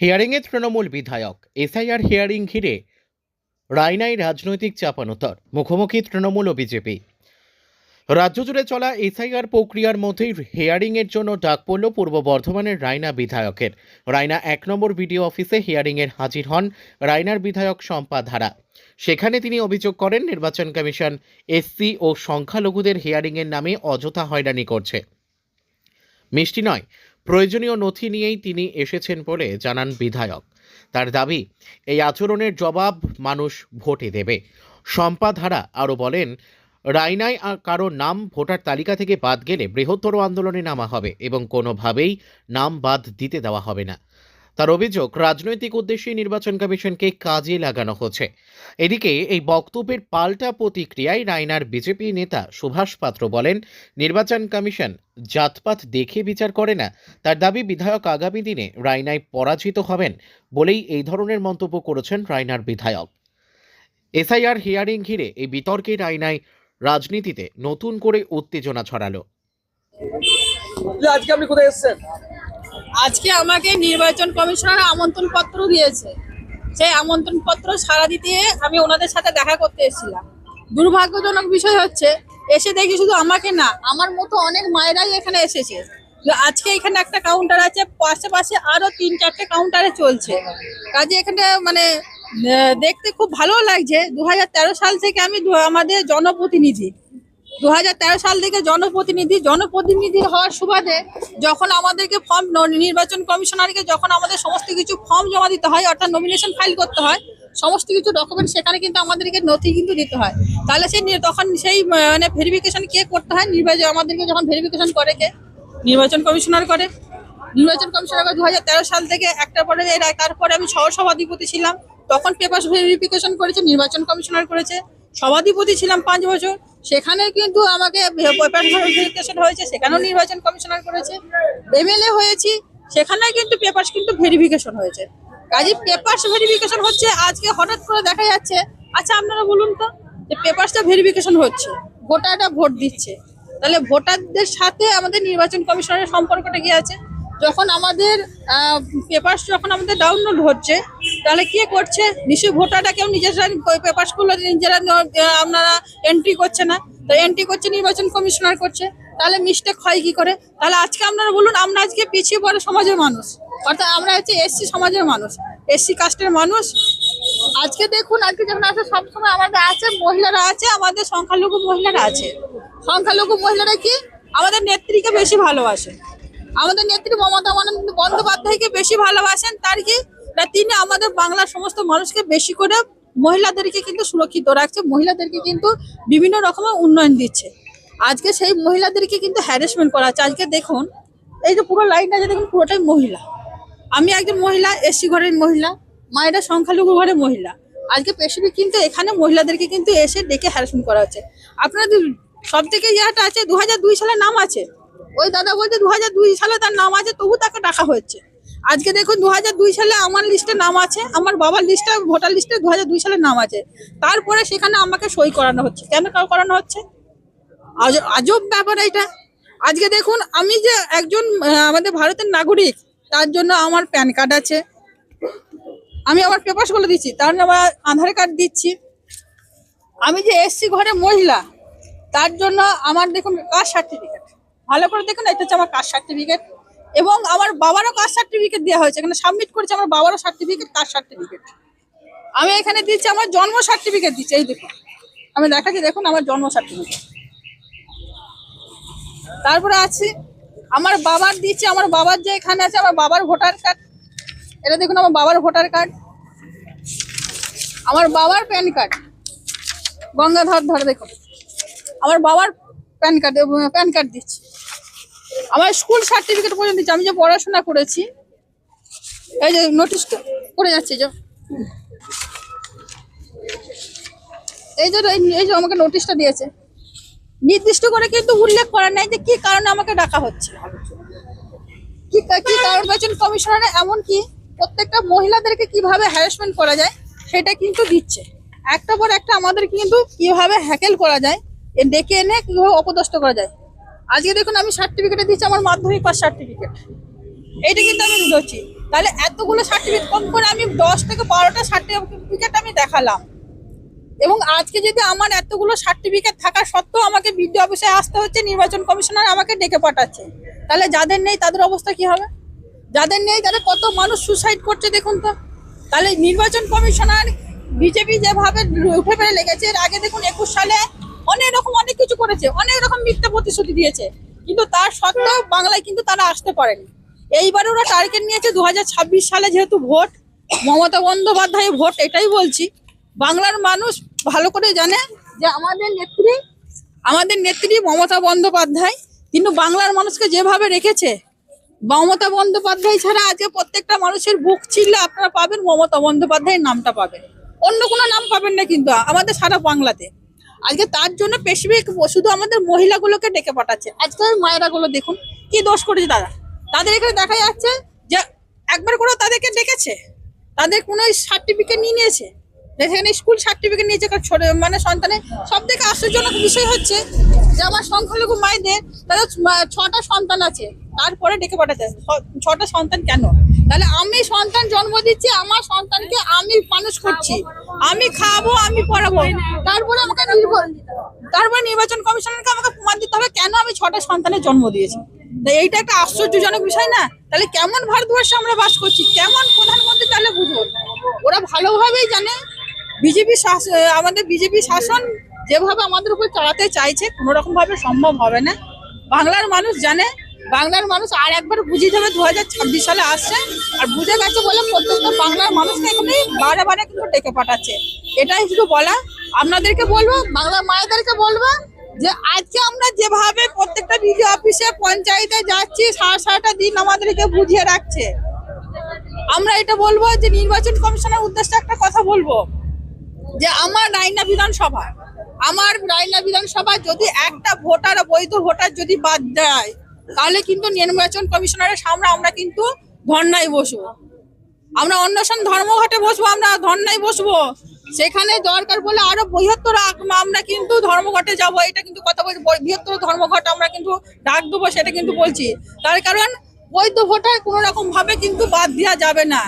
হিয়ারিংয়ে তৃণমূল বিধায়ক SIR hearing ঘিরে রায়নায় রাজনৈতিক চাপানোতর, মুখোমুখি তৃণমূল ও বিজেপি। রাজ্য জুড়ে চলা এসআইআর প্রক্রিয়ার মধ্যেই হিয়ারিংয়ের জন্য ডাক পড়ল পূর্ব বর্ধমানের রায়না বিধায়কের। রায়না ১ নম্বর বিডিও অফিসে হিয়ারিংয়ের হাজির হন রায়নার বিধায়ক শম্পা ধারা। সেখানে তিনি অভিযোগ করেন নির্বাচন কমিশন এসসি ও সংখ্যালঘুদের হিয়ারিংয়ের নামে অযথা হয়রানি করছে। মিষ্টি নয়, প্রয়োজনীয় নথি নিয়েই তিনি এসেছেন বলে জানান বিধায়ক। তার দাবি, এই আচরণের জবাব মানুষ ভোটে দেবে। শম্পা ধারা আরও বলেন, রায়নায় কারো নাম ভোটার তালিকা থেকে বাদ গেলে বৃহত্তর আন্দোলনে নামা হবে এবং কোনোভাবেই নাম বাদ দিতে দেওয়া হবে না। তার অভিযোগ, রাজনৈতিক উদ্দেশ্যে নির্বাচন কমিশনকে কাজে লাগানো হচ্ছে। এদিকে এই বক্তব্যের পাল্টা প্রতিক্রিয়ায় রায়নার বিজেপি নেতা সুভাষ পাত্র বলেন, নির্বাচন কমিশন জাতপাত দেখে বিচার করে না। তার দাবি, বিধায়ক আগামী দিনে রায়নায় পরাজিত হবেন বলেই এই ধরনের মন্তব্য করেছেন রায়নার বিধায়ক। এসআইআর হিয়ারিং ঘিরে এই বিতর্কে রায়নায় রাজনীতিতে নতুন করে উত্তেজনা ছড়ালো। আজকে আপনি কোথায় এসেছেন? আজকে আমাকে নির্বাচন কমিশনার আমন্ত্রণ পত্র দিয়েছে। সেই আমন্ত্রণ পত্র সাড়া দিতে আমি ওনাদের সাথে দেখা করতে এসেছিলাম। দুর্ভাগ্যজনক বিষয় হচ্ছে, এসে দেখি শুধু আমাকে না, আমার মতো অনেক মায়েরাই এখানে এসেছে। আজকে এখানে একটা কাউন্টার আছে, পাশে আরো ৩-৪টে কাউন্টারে চলছে। কাজে এখানে দেখতে খুব ভালো লাগছে। 2013 সাল থেকে আমি আমাদের জনপ্রতিনিধি, 2013 সাল থেকে জনপ্রতিনিধি হওয়ার সুবাদে যখন আমাদেরকে নির্বাচন কমিশনারকে যখন আমাদের সমস্ত কিছু ফর্ম জমা দিতে হয়, অর্থাৎ নমিনেশন ফাইল করতে হয়, সমস্ত কিছু ডকুমেন্ট সেখানে কিন্তু আমাদেরকে নথি কিন্তু দিতে হয়। তাহলে তখন সেই ভেরিফিকেশন কে করতে হয়? আমাদেরকে যখন ভেরিফিকেশন করে কে? নির্বাচন কমিশনার করে। নির্বাচন কমিশনার 2013 সাল থেকে একটা পরে তারপরে আমি সহসভাধিপতি ছিলাম, তখন পেপার ভেরিফিকেশন করেছে নির্বাচন কমিশনার করেছে। সভাধিপতি ছিলাম 5 বছর, সেখানে কিন্তু আমাকে পেপার ভেরিফিকেশন হয়েছে, সেখানেও নির্বাচন কমিশনার করেছে। এমএলএ হয়েছি, সেখানে কিন্তু পেপার ভেরিফিকেশন হয়েছে। কাজে পেপার ভেরিফিকেশন হচ্ছে, আজকে হঠাৎ করে দেখা যাচ্ছে। আচ্ছা আপনারা বলুন তো, যে পেপারটা ভেরিফিকেশন হচ্ছে, ভোটাররা ভোট দিচ্ছে, তাহলে ভোটারদের সাথে আমাদের নির্বাচন কমিশনের সম্পর্কটা কি আছে? যখন আমাদের পেপার যখন আমাদের ডাউনলোড হচ্ছে, তাহলে কে করছে? নিশ্চয়ই ভোটাররা কেউ নিজেরা পেপারসগুলো নিজেরা আপনারা এন্ট্রি করছে না, তো এন্ট্রি করছে নির্বাচন কমিশনার করছে। তাহলে মিস্টেক হয় কি করে? তাহলে আজকে আপনারা বলুন, আমরা আজকে পিছিয়ে পড়ে সমাজের মানুষ, অর্থাৎ আমরা হচ্ছে এসসি সমাজের মানুষ, এসসি কাস্টের মানুষ। আজকে দেখুন, আজকে যখন আসে সবসময় আমাদের আছে মহিলারা আছে, আমাদের সংখ্যালঘু মহিলারা আছে। সংখ্যালঘু মহিলারা কি আমাদের নেত্রীকে বেশি ভালোবাসে, আমাদের নেত্রী মমতা বন্দ্যোপাধ্যায়কে বেশি ভালোবাসেন। তার কি না, তিনি আমাদের বাংলার সমস্ত মানুষকে বেশি করে মহিলাদেরকে কিন্তু সুরক্ষিত রাখছে, মহিলাদেরকে কিন্তু বিভিন্ন রকমের উন্নয়ন দিচ্ছে। আজকে সেই মহিলাদেরকে কিন্তু হ্যারাসমেন্ট করা হচ্ছে। আজকে দেখুন, এই যে পুরো লাইনটা যে দেখুন, পুরোটাই মহিলা। আমি একজন মহিলা, এসসি ঘরের মহিলা, মায়েরা সংখ্যালঘু ঘরের মহিলা। আজকে স্পেসিফিক কিন্তু এখানে মহিলাদেরকে কিন্তু এসে ডেকে হ্যারাসমেন্ট করা হচ্ছে। আপনাদের সব থেকে ইয়েটা আছে, 2002 সালে নাম আছে, ওই দাদা বলছে 2002 সালে তার নাম আছে, তবু তাকে ডাকা হচ্ছে। আজকে দেখুন 2002 সালে আমার লিস্টে নাম আছে, আমার বাবার লিস্টে ভোটার লিস্টে 2002 সালের নাম আছে, তারপরে সেখানে আমাকে সই করানো হচ্ছে। কেন করানো হচ্ছে? আজব ব্যাপার এটা। আজকে দেখুন, আমি যে একজন আমাদের ভারতের নাগরিক, তার জন্য আমার প্যান কার্ড আছে, আমি আমার পেপারসগুলো দিচ্ছি, তার আমার আধার কার্ড দিচ্ছি। আমি যে এসসি ঘরের মহিলা, তার জন্য আমার দেখুন কাস্ট সার্টিফিকেট, ভালো করে দেখুন, এটা হচ্ছে আমার কাস্ট সার্টিফিকেট, এবং আমার বাবারও কাস্ট সার্টিফিকেট দেওয়া হয়েছে, এখানে সাবমিট করেছে আমার বাবারও সার্টিফিকেট, কাস্ট সার্টিফিকেট। আমি এখানে দিচ্ছি আমার জন্ম সার্টিফিকেট দিচ্ছি, এই দেখুন আমি দেখাচ্ছি, দেখুন আমার জন্ম সার্টিফিকেট। তারপরে আছে আমার বাবার দিচ্ছি, আমার বাবার যে এখানে আছে আমার বাবার ভোটার কার্ড, এটা দেখুন আমার বাবার ভোটার কার্ড, আমার বাবার প্যান কার্ড, গঙ্গাধর দেখুন আমার বাবার প্যান কার্ড দিচ্ছি, আমার স্কুল সার্টিফিকেট পর্যন্ত দিচ্ছি, আমি যে পড়াশোনা করেছি। এই যে নোটিশটা পড়ে যাচ্ছে, এই যে আমাকে নোটিশটা দিয়েছে, নির্দিষ্ট করে কিন্তু উল্লেখ করা নাই যে কি কারণে আমাকে ডাকা হচ্ছে, কি কারণ। নির্বাচন কমিশনার এমনকি প্রত্যেকটা মহিলাদেরকে কিভাবে হ্যারাসমেন্ট করা যায় সেটা কিন্তু দিচ্ছে, একটা পর একটা আমাদের কিন্তু কিভাবে হ্যাকেল করা যায়, ডেকে এনে কিভাবে অপদস্থ করা যায়। আজকে দেখুন আমি সার্টিফিকেটে দিচ্ছি আমার মাধ্যমিক পাস সার্টিফিকেট, এইটা কিন্তু আমি ধরছি। তাহলে এতগুলো সার্টিফিকেট কম করে আমি 10 থেকে 12টা সার্টিফিকেট আমি দেখালাম, এবং আজকে যদি আমার এতগুলো সার্টিফিকেট থাকা সত্ত্বেও আমাকে বিডিও অফিসে আসতে হচ্ছে, নির্বাচন কমিশনার আমাকে ডেকে পাঠাচ্ছে, তাহলে যাদের নেই তাদের অবস্থা কি হবে? যাদের নেই তাদের কত মানুষ সুসাইড করছে দেখুন তো। তাহলে নির্বাচন কমিশনার বিজেপি যেভাবে উঠে ফেলে লেগেছে, এর আগে দেখুন 21 সালে অনেক কিছু করেছে, অনেক রকম মিথ্যা প্রতিশ্রুতি দিয়েছে, কিন্তু তার সত্ত্বেও বাংলায় কিন্তু তারা আসতে পারেনি। এইবারে ওরা টার্গেট নিয়েছে 2026 সালে, যেহেতু ভোট, মমতা বন্দ্যোপাধ্যায় ভোট, এটাই বলছি। বাংলার মানুষ ভালো করে জানে যে আমাদের নেত্রী মমতা বন্দ্যোপাধ্যায় কিন্তু বাংলার মানুষকে যেভাবে রেখেছে, মমতা বন্দ্যোপাধ্যায় ছাড়া আজকে প্রত্যেকটা মানুষের বুক চিল্লে আপনারা পাবেন মমতা বন্দ্যোপাধ্যায়ের নামটা পাবেন, অন্য কোনো নাম পাবেন না কিন্তু আমাদের সারা বাংলাতে। আজকে তার জন্য স্পেসিফিক শুধু আমাদের মহিলাগুলোকে ডেকে পাঠাচ্ছে। আজকে মায়েরা গুলো দেখুন কি দোষ করেছে তারা, তাদের এখানে দেখা যাচ্ছে যে একবার করে তাদেরকে ডেকেছে, তাদের কোনো সার্টিফিকেট নিয়ে নিয়েছে, সেখানে স্কুল সার্টিফিকেট নিয়েছে, মানে সন্তানের। সব থেকে আশ্চর্যজনক বিষয় হচ্ছে যে আমার সংখ্যালঘু মায়েদের তাদের 6টা সন্তান আছে, তারপরে ডেকে পাঠাচ্ছে। 6টা সন্তান কেন? তাহলে আমি সন্তান জন্ম দিচ্ছি, আমার সন্তানকে আমি মানুষ করছি, আমি খাবো, আমি পড়াবো, তারপরে তারপরে নির্বাচন কমিশনারকে আমাকে প্রমাণ দিতে হবে কেন আমি 6টা সন্তানের জন্ম দিয়েছি। তাই এইটা একটা আশ্চর্যজনক বিষয় না? তাহলে কেমন ভারতবর্ষে আমরা বাস করছি, কেমন প্রধানমন্ত্রী, তাহলে বুঝবো। ওরা ভালোভাবেই জানে আমাদের বিজেপি শাসন যেভাবে আমাদের উপর চালাতে চাইছে কোনো রকম ভাবে সম্ভব হবে না। বাংলার মানুষ জানে, বাংলার মানুষ আর একবার বুঝিয়ে দেবে 2026 সালে আসছে, আর বুঝে গেছে বলে প্রত্যেকটা বাংলার মানুষকে এখানে বারে বারে কিন্তু ডেকে পাঠাচ্ছে। এটাই শুধু বলা, আপনাদেরকে বলবো, বাংলা মায়েদেরকে বলবো যে আজকে আমরা যেভাবে প্রত্যেকটা বিডিও অফিসে, পঞ্চায়েতে যাচ্ছি, 7-8টা দিন আমাদেরকে বুঝিয়ে রাখছে। আমরা এটা বলবো যে নির্বাচন কমিশনের উদ্দেশ্যে একটা কথা বলবো যে আমার রায়না বিধানসভা যদি একটা ভোটার, বৈধ ভোটার যদি বাদ দেয়, তাহলে কিন্তু নির্বাচন কমিশনারের সামনে আমরা কিন্তু ধর্নায় বসবো, আমরা অন্বেষণ ধর্মঘটে বসবো, আমরা ধর্নায় বসবো। সেখানে দরকার বলে আরো বৃহত্তর আমরা কিন্তু ধর্মঘটে যাব, এটা কিন্তু কথা বলছি, বৃহত্তর ধর্মঘট আমরা কিন্তু ডাক দেবো, সেটা কিন্তু বলছি। তার কারণ বৈধ ভোটার কোনো রকম ভাবে কিন্তু বাদ দেওয়া যাবে না।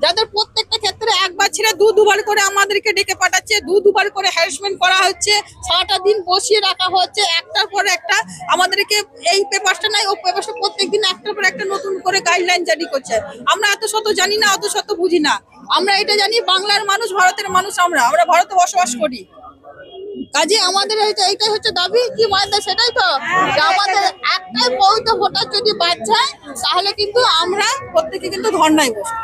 যাদের প্রত্যেকটা ক্ষেত্রে একবার ছেড়ে দুবার করে আমাদেরকে ডেকে পাঠাচ্ছে, দুবার করে হ্যারাসমেন্ট করা হচ্ছে, 6টা দিন বসিয়ে রাখা হচ্ছে, একটার পর একটা আমাদেরকে এই পেপারটা নাই ও পেপারটা, প্রত্যেকদিন একটার পর একটা নতুন করে গাইডলাইন জারি করছে। আমরা এত শত জানি না, অত শত বুঝি না। আমরা এটা জানি বাংলার মানুষ, ভারতের মানুষ, আমরা ভারতে বসবাস করি। কাজে আমাদের এইটাই হচ্ছে দাবি কি মায়েদের, সেটাই তো যে আমাদের একটাই বৈধ ভোটার যদি বাদ যায়, তাহলে কিন্তু আমরা প্রত্যেকে কিন্তু ধর্নায় বসবো।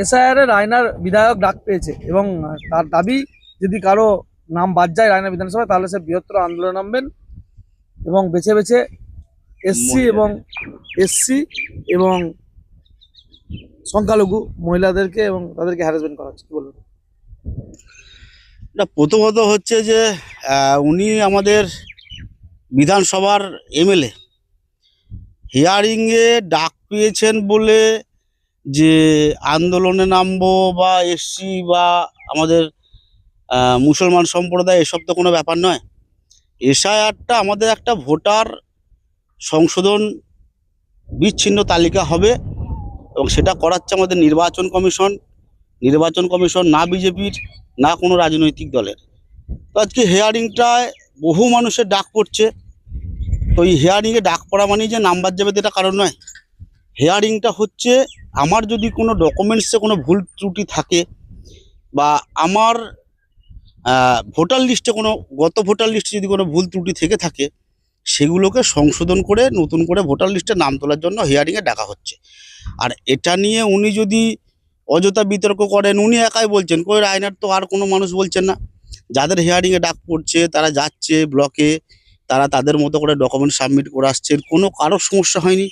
এসআইআর রায়নার বিধায়ক ডাক পেয়েছে এবং তার দাবি যদি কারো নাম বাদ যায় রায়না বিধানসভায়, তাহলে সে বৃহত্তর আন্দোলন নামবেন এবং বেছে বেছে এসসি এবং সংখ্যালঘু মহিলাদেরকে এবং তাদেরকে হ্যারাসমেন্ট করা হচ্ছে। কি বলবেন? না, প্রথমত হচ্ছে যে উনি আমাদের বিধানসভার এমএলএ, হিয়ারিংয়ে ডাক পেয়েছেন বলে যে আন্দোলনে নামবো বা এসসি বা আমাদের মুসলমান সম্প্রদায়, এসব তো কোনো ব্যাপার নয়। এসআইআরটা আমাদের একটা ভোটার সংশোধন বিচ্ছিন্ন তালিকা হবে এবং সেটা করাচ্ছে আমাদের নির্বাচন কমিশন, না বিজেপির না কোনো রাজনৈতিক দলের। তো আজকে হিয়ারিংটায় বহু মানুষের ডাক পড়ছে, তো এই হিয়ারিংয়ে ডাক পড়া মানেই যে নাম্বার যাবে এটা কারণ নয়। হিয়ারিংটা হচ্ছে আমার যদি কোনো ডকুমেন্টসে কোনো ভুল ত্রুটি থাকে বা আমার ভোটার লিস্টে গত ভোটার লিস্টে যদি কোনো ভুল ত্রুটি থেকে থাকে, সেগুলোকে সংশোধন করে নতুন করে ভোটার লিস্টে নাম তোলার জন্য হিয়ারিংয়ে ডাকা হচ্ছে। আর এটা নিয়ে উনি যদি অযথা বিতর্ক করেন, উনি একাই বলছেন, কই রায়নার তো আর কোনো মানুষ বলছেন না। যাদের হিয়ারিংয়ে ডাক পড়ছে তারা যাচ্ছে ব্লকে, তারা তাদের মতো করে ডকুমেন্ট সাবমিট করে আসছেন, কারো সমস্যা হয়নি।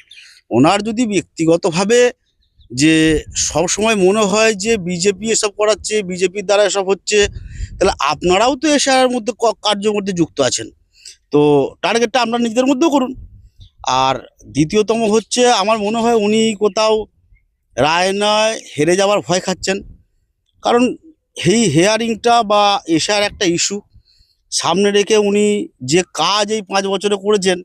ওনার যদি ব্যক্তিগতভাবে যে সব সময় মনে হয় যে বিজেপি এসব করাচ্ছে, বিজেপির দ্বারা এসব হচ্ছে, তাহলে আপনারাও তো এসআইআর মধ্যে কার্যের মধ্যে যুক্ত আছেন, তো টার্গেটটা আপনারা নিজেদের মধ্যেও করুন। আর দ্বিতীয়তম হচ্ছে আমার মনে হয় উনি কোথাও রায়নায় হেরে যাওয়ার ভয় খাচ্ছেন, কারণ এই হিয়ারিংটা বা এসআইআর একটা ইস্যু সামনে রেখে উনি যে কাজ এই 5 বছরে করেছেন,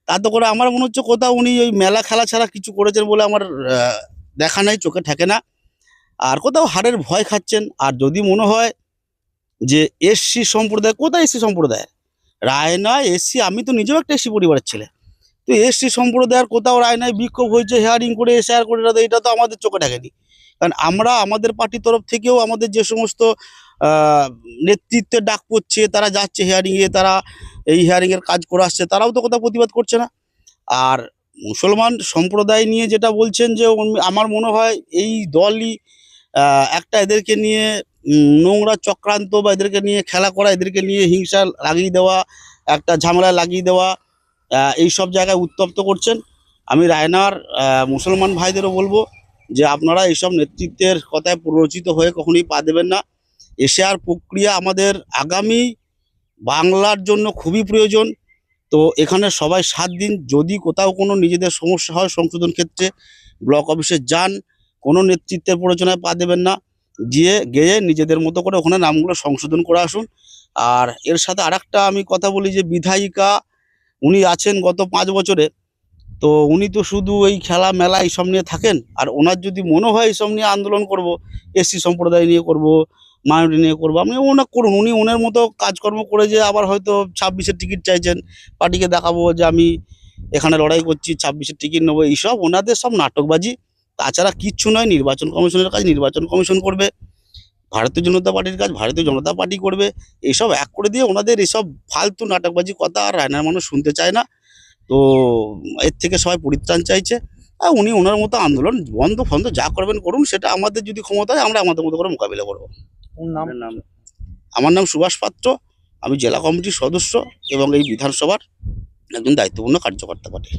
তাতে করে আমার মনে হচ্ছে কোথাও উনি ওই মেলা খেলা ছাড়া কিছু করেছেন বলে আমার দেখা নাই, চোখে ঠেকে না। আর কোথাও হারের ভয় খাচ্ছেন। আর যদি মনে হয় যে এসসি সম্প্রদায়, কোথায় এসসি সম্প্রদায়? রায়নায় এসসি, আমি তো নিজেও একটা এসসি পরিবারের ছেলে। তো এসসি সম্প্রদায়ের কোথাও রায়নায় বিক্ষোভ হয়েছে, হেয়ারিং করে এসআইআর করে, এটা তো আমাদের চোখে ঠেকেনি। কারণ আমরা আমাদের পার্টির তরফ থেকেও আমাদের যে সমস্ত নেতৃত্বের ডাক পড়ছে, তারা যাচ্ছে হেয়ারিংয়ে, তারা এই হেয়ারিংয়ের কাজ করে আসছে, তারাও তো কোথাও প্রতিবাদ করছে না। আর মুসলমান সম্প্রদায় নিয়ে যেটা বলছেন, যে আমার মনে হয় এই দলই একটা এদেরকে নিয়ে নোংরা চক্রান্ত, বা এদেরকে নিয়ে খেলা করা, এদেরকে নিয়ে হিংসা লাগিয়ে দেওয়া, একটা ঝামেলা লাগিয়ে দেওয়া, এই সব জায়গায় উত্তপ্ত করছেন। আমি রায়নার মুসলমান ভাইদেরও বলবো যে আপনারা এইসব নেতৃত্বের কথায় প্ররোচিত হয়ে কখনোই পা দেবেন না। এশিয়ার প্রক্রিয়া আমাদের আগামী বাংলার জন্য খুবই প্রয়োজন। তো এখানে সবাই সাথ দিন। যদি কোথাও কোনো নিজেদের সমস্যা হয় সংশোধন ক্ষেত্রে ব্লক অফিসে যান, কোনো নেতৃত্বের প্ররোচনায় পা দেবেন না, গিয়ে নিজেদের মতো করে ওখানে নামগুলো সংশোধন করে আসুন। আর এর সাথে আরেকটা আমি কথা বলি, যে বিধায়িকা উনি আছেন গত 5 বছরে, তো উনি তো শুধু এই খেলা মেলা এইসব নিয়ে থাকেন। আর ওনার যদি মনে হয় এইসব নিয়ে আন্দোলন করব, এসসি সম্প্রদায় নিয়ে করব, মাইনরিটি নিয়ে করবো, আপনি ওনা করুন। উনি ওনার মতো কাজকর্ম করে যে আবার হয়তো 26-এর টিকিট চাইছেন, পার্টিকে দেখাবো যে আমি এখানে লড়াই করছি, 26-এর টিকিট নেবো, এইসব ওনাদের সব নাটকবাজি। তাছাড়া কিচ্ছু নয়। নির্বাচন কমিশনের কাজ নির্বাচন কমিশন করবে, ভারতীয় জনতা পার্টির কাজ ভারতীয় জনতা পার্টি করবে। এইসব এক করে দিয়ে ওনাদের এইসব ফালতু নাটকবাজি কথা আর রায়নার মানুষ শুনতে চায় না। তো এর থেকে সবাই পরিত্রাণ চাইছে। আর উনি ওনার মতো আন্দোলন বন্ধ ফন্ধ যা করবেন করুন, সেটা আমাদের যদি ক্ষমতা হয় আমরা আমাদের মতো করে মোকাবিলা করবো। ওর নাম আমার নাম সুভাষ পাত্র, আমি জেলা কমিটির সদস্য এবং এই বিধানসভার একজন দায়িত্বপূর্ণ কার্যকর্তা পার্টি।